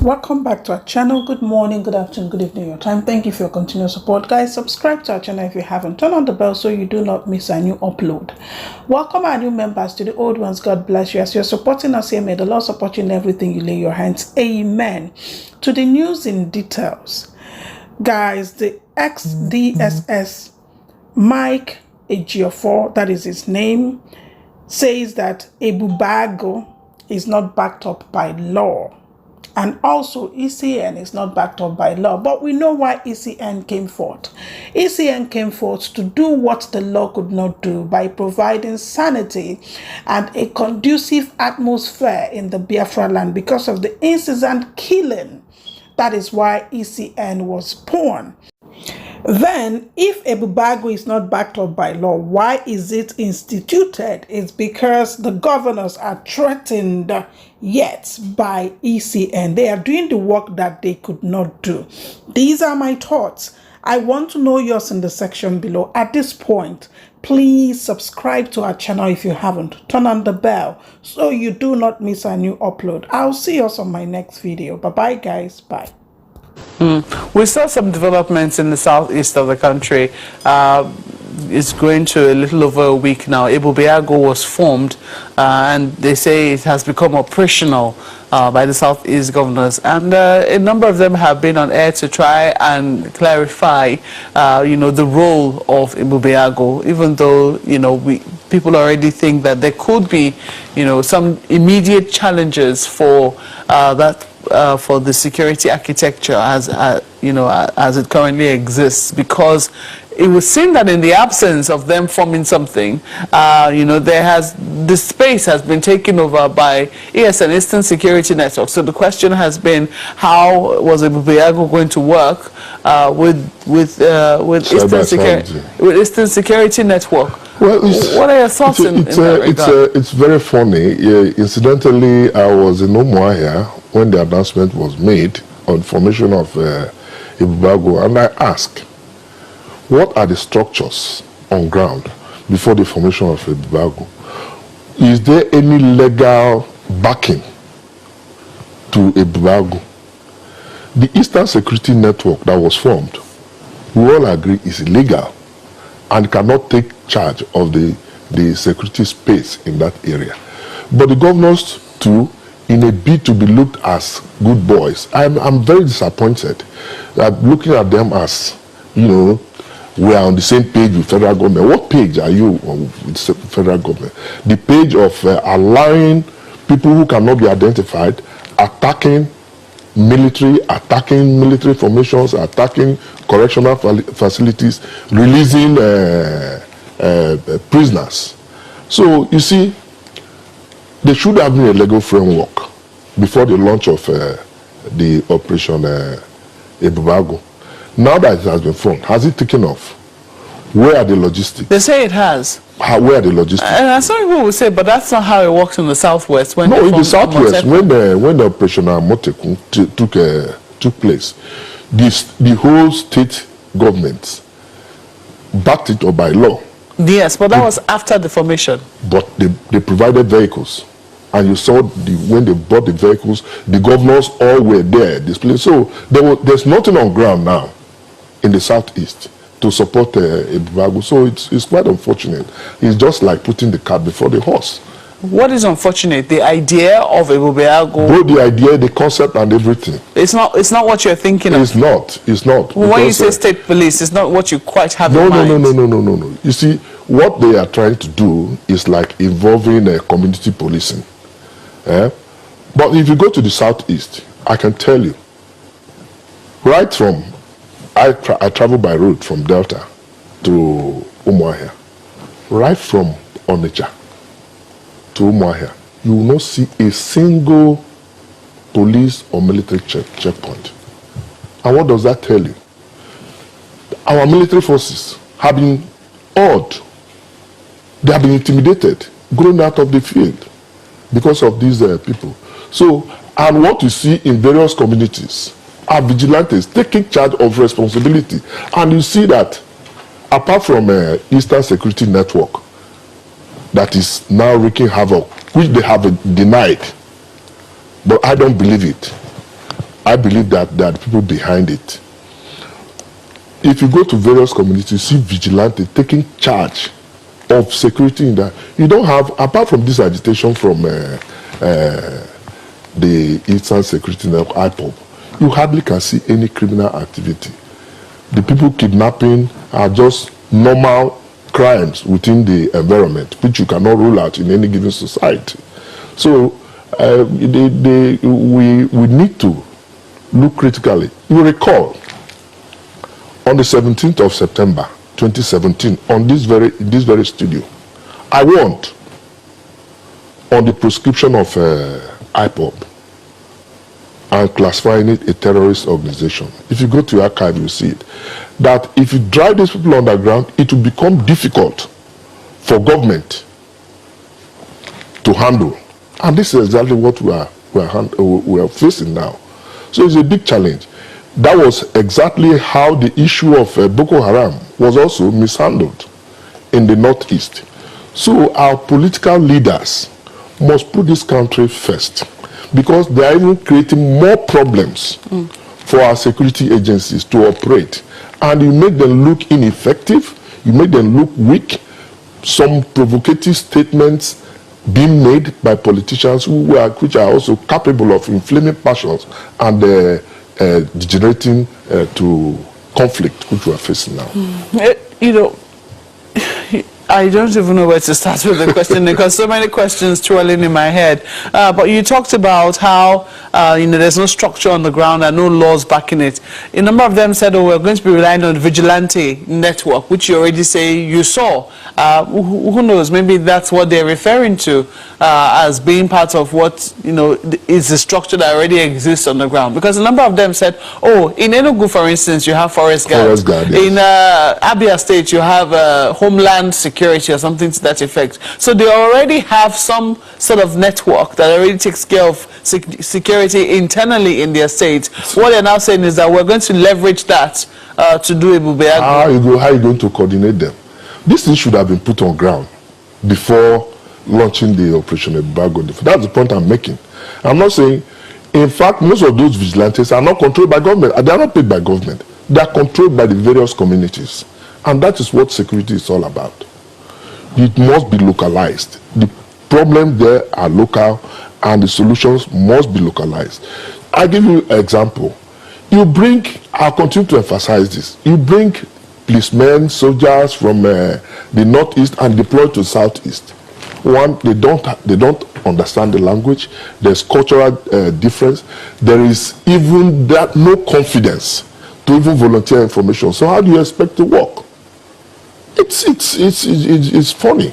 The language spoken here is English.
Welcome back to our channel. Good morning, good afternoon, good evening, your time. Thank you for your continued support, guys. Subscribe to our channel if you haven't. Turn on the bell so you do not miss a new upload. Welcome our new members. To the old ones, God bless you. As you're supporting us here, may the Lord support you in everything you lay your hands. Amen. To the news in details, guys. The ex-DSS Mike Ejiofor, that is his name, says that Ebube Agu is not backed up by law. And also, ECN is not backed up by law. But we know why ECN came forth. ECN came forth to do what the law could not do by providing sanity and a conducive atmosphere in the Biafra land because of the incessant killing. That is why ECN was born. Then, if Ebube Agu is not backed up by law, why is it instituted? It's because the governors are threatened yet by ECN. They are doing the work that they could not do. These are my thoughts. I want to know yours in the section below. At this point, please subscribe to our channel if you haven't. Turn on the bell so you do not miss a new upload. I'll see you on my next video. Bye-bye, guys. Bye. We saw some developments in the southeast of the country. It's going to a little over a week now. Ebube Agu was formed, and they say it has become operational by the southeast governors. And a number of them have been on air to try and clarify, the role of Ebube Agu, even though, people already think that there could be, some immediate challenges for that. For the security architecture as it currently exists, because it would seem that in the absence of them forming something, the space has been taken over by ESN, Eastern Security Network. So the question has been, how was Ebube Agu going to work with Eastern Security Network? Well, what are your thoughts in that regard? It's very funny. Incidentally, I was in Umuahia when the announcement was made on formation of Ebube Agu, and I asked, what are the structures on ground before the formation of Ebube Agu? Is there any legal backing to Ebube Agu? The Eastern Security Network that was formed, we all agree is illegal and cannot take charge of the security space in that area. But the governors too, in a bid to be looked as good boys, I'm very disappointed that looking at them as, we are on the same page with federal government. What page are you on with the federal government? The page of allowing people who cannot be identified attacking military formations, attacking correctional facilities, releasing prisoners. So you see, there should have been a legal framework before the launch of the operation Ebube Agu. Now that it has been formed, has it taken off? Where are the logistics? They say it has. Where are the logistics? And some people will say, but that's not how it works in the southwest. No, in the southwest, when the operation Amotekun took place, the whole state government backed it up by law. Yes, but that was after the formation. But they provided vehicles. And you saw when they brought the vehicles, the governors all were there displayed. So there's nothing on ground now in the southeast to support Ebube Agu. So it's quite unfortunate. It's just like putting the cart before the horse. What is unfortunate? The idea of Ebube Agu. Both the idea, the concept, and everything. It's not what you're thinking of. It's not. Well, when you say state police, it's not what you quite have in mind. No. You see, what they are trying to do is like involving community policing. But if you go to the southeast, I can tell you, right from, I travel by road from Delta to Umuahia, right from Onitsha to Umuahia, you will not see a single police or military checkpoint. And what does that tell you? Our military forces have been awed. They have been intimidated, going out of the field because of these people. So, and what you see in various communities are vigilantes taking charge of responsibility. And you see that apart from Eastern Security Network, that is now wreaking havoc, which they have denied. But I don't believe it. I believe that there are people behind it. If you go to various communities, you see vigilante taking charge of security in that. You don't have, apart from this agitation from the Eastern Security Network, IPOB, you hardly can see any criminal activity. The people kidnapping are just normal crimes within the environment, which you cannot rule out in any given society. So we need to look critically. You recall, on the 17th of September 2017, on this very studio, I warned on the proscription of IPOB and classifying it a terrorist organization. If you go to your archive, you see it. That if you drive these people underground, it will become difficult for government to handle. And this is exactly what we are facing now. So it's a big challenge. That was exactly how the issue of Boko Haram was also mishandled in the Northeast. So our political leaders must put this country first, because they are even creating more problems for our security agencies to operate. And you make them look ineffective, you make them look weak. Some provocative statements being made by politicians which are also capable of inflaming passions and degenerating to conflict, which we are facing now. You know, I don't even know where to start with the question because so many questions twirling in my head. But you talked about how there's no structure on the ground and no laws backing it. A number of them said, "Oh, we're going to be relying on the vigilante network," which you already say you saw. Who knows? Maybe that's what they're referring to as being part of what is the structure that already exists on the ground. Because a number of them said, "Oh, in Enugu, for instance, you have forest guards. Yes. In Abia State, you have homeland security or something to that effect." So they already have some sort of network that already takes care of security internally in their state. What they're now saying is that we're going to leverage that to do Ebube Agu. How are you going to coordinate them? This thing should have been put on ground before launching the Operation Ebube Agu. That's the point I'm making. I'm not saying, in fact, most of those vigilantes are not controlled by government. They are not paid by government. They are controlled by the various communities. And that is what security is all about. It must be localized. The problems there are local and the solutions must be localized. I'll give you an example. I'll continue to emphasize this. You bring policemen, soldiers from the Northeast and deploy to the Southeast. One, they don't understand the language. There's cultural difference. There is even no confidence to even volunteer information. So how do you expect to work? It's funny.